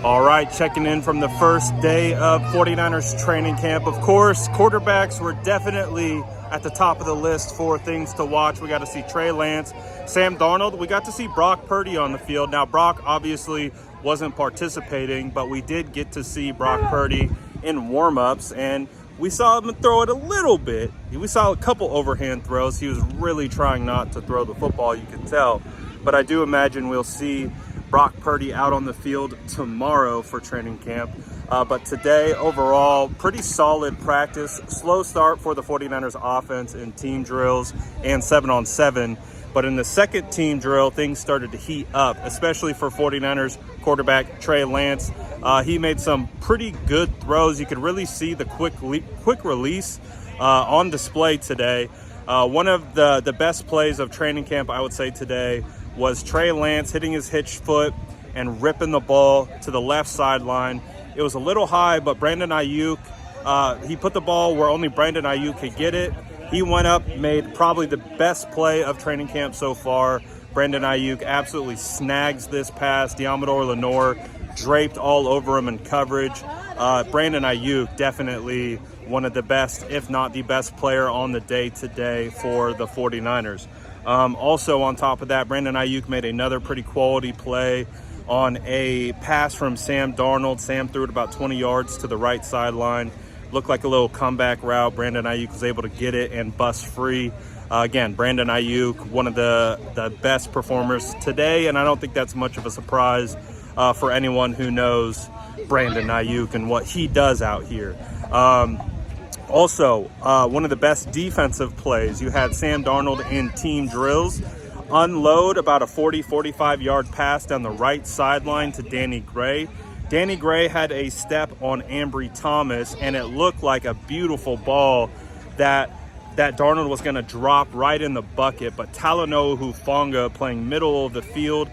All right, checking in from the first day of 49ers training camp. Of course, quarterbacks were definitely at the top of the list for things to watch. We got to see Trey Lance, Sam Darnold. We got to see Brock Purdy on the field. Now, Brock obviously wasn't participating, but we did get to see Brock Purdy in warm-ups, and we saw him throw it a little bit. We saw a couple overhand throws. He was really trying not to throw the football, you can tell. But I do imagine we'll see Brock Purdy out on the field tomorrow for training camp. But today, overall, pretty solid practice. Slow start for the 49ers offense in team drills and 7-on-7. But in the second team drill, things started to heat up, especially for 49ers quarterback Trey Lance. He made some pretty good throws. You could really see the quick release on display today. One of the best plays of training camp, I would say today, was Trey Lance hitting his hitch foot and ripping the ball to the left sideline. It was a little high, but Brandon Aiyuk, he put the ball where only Brandon Aiyuk could get it. He went up, made probably the best play of training camp so far. Brandon Aiyuk absolutely snags this pass. Diamador Lenore draped all over him in coverage. Brandon Aiyuk, definitely one of the best, if not the best player on the day today for the 49ers. Also on top of that, Brandon Aiyuk made another pretty quality play on a pass from Sam Darnold. Sam threw it about 20 yards to the right sideline. Looked like a little comeback route. Brandon Aiyuk was able to get it and bust free. Again, Brandon Aiyuk, one of the best performers today, and I don't think that's much of a surprise for anyone who knows Brandon Aiyuk and what he does out here. Also, one of the best defensive plays, you had Sam Darnold in team drills unload about a 45 yard pass down the right sideline to Danny Gray. Danny Gray had a step on Ambry Thomas, and it looked like a beautiful ball that Darnold was going to drop right in the bucket, but Talanoa Hufanga, playing middle of the field,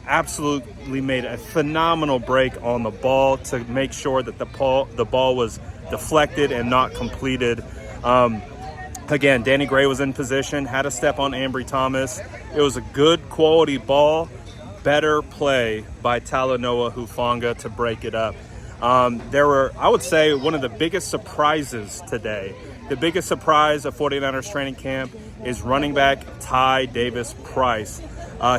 absolutely made a phenomenal break on the ball to make sure that the ball was deflected and not completed. Again, Danny Gray was in position, had a step on Ambry Thomas. It was a good quality ball, better play by Talanoa Hufanga to break it up. There were, I would say, one of the biggest surprises today. The biggest surprise of 49ers training camp is running back Ty Davis-Price.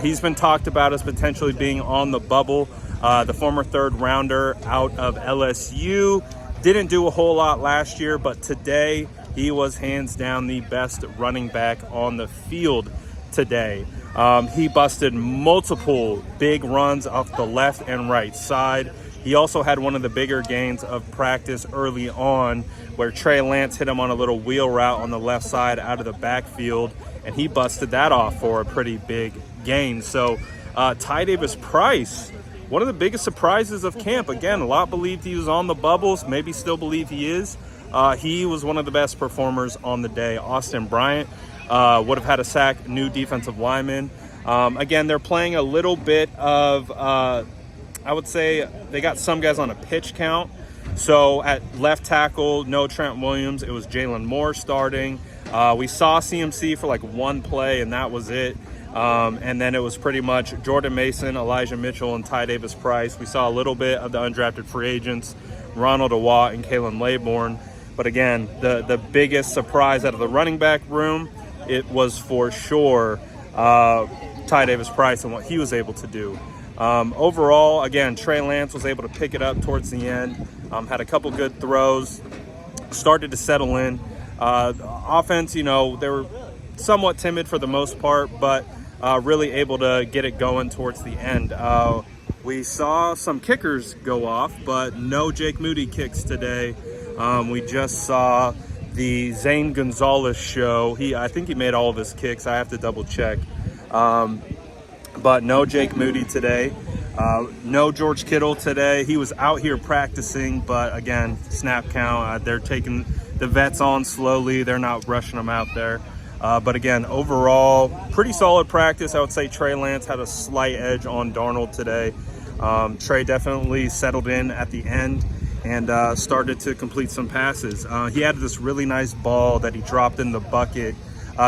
He's been talked about as potentially being on the bubble. The former third rounder out of LSU. Didn't do a whole lot last year, but today he was hands down the best running back on the field today. He busted multiple big runs off the left and right side. He also had one of the bigger gains of practice early on where Trey Lance hit him on a little wheel route on the left side out of the backfield, and he busted that off for a pretty big gain. So Ty Davis-Price, one of the biggest surprises of camp. Again, a lot believed he was on the bubbles, maybe still believe he is. He was one of the best performers on the day. Austin Bryant would have had a sack, new defensive lineman. Again, they're playing a little bit of, I would say they got some guys on a pitch count. So at left tackle, no Trent Williams. It was Jalen Moore starting. We saw CMC for like one play, and that was it. And then it was pretty much Jordan Mason, Elijah Mitchell, and Ty Davis-Price. We saw a little bit of the undrafted free agents, Ronald Awatt and Kalen Laybourne. But again, the biggest surprise out of the running back room, it was for sure Ty Davis-Price and what he was able to do. Overall, again, Trey Lance was able to pick it up towards the end, had a couple good throws, started to settle in. Offense, they were somewhat timid for the most part, but really able to get it going towards the end. We saw some kickers go off, but no Jake Moody kicks today. We just saw the Zane Gonzalez show. I think he made all of his kicks. I have to double check. But no Jake Moody today. No George Kittle today. He was out here practicing, but again, snap count. They're taking the vets on slowly. They're not rushing them out there. But again, overall, pretty solid practice. I would say Trey Lance had a slight edge on Darnold today. Trey definitely settled in at the end and started to complete some passes. He had this really nice ball that he dropped in the bucket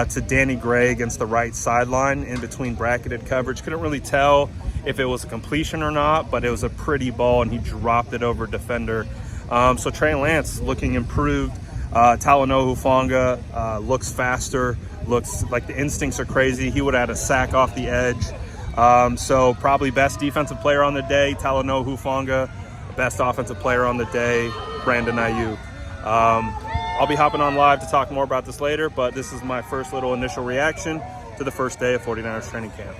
to Danny Gray against the right sideline in between bracketed coverage. Couldn't really tell if it was a completion or not, but it was a pretty ball and he dropped it over defender. So Trey Lance looking improved. Talanoa Hufanga looks faster, looks like the instincts are crazy. He would have had a sack off the edge. So probably best defensive player on the day, Talanoa Hufanga. Best offensive player on the day, Brandon Aiyuk. I'll be hopping on live to talk more about this later, but this is my first little initial reaction to the first day of 49ers training camp.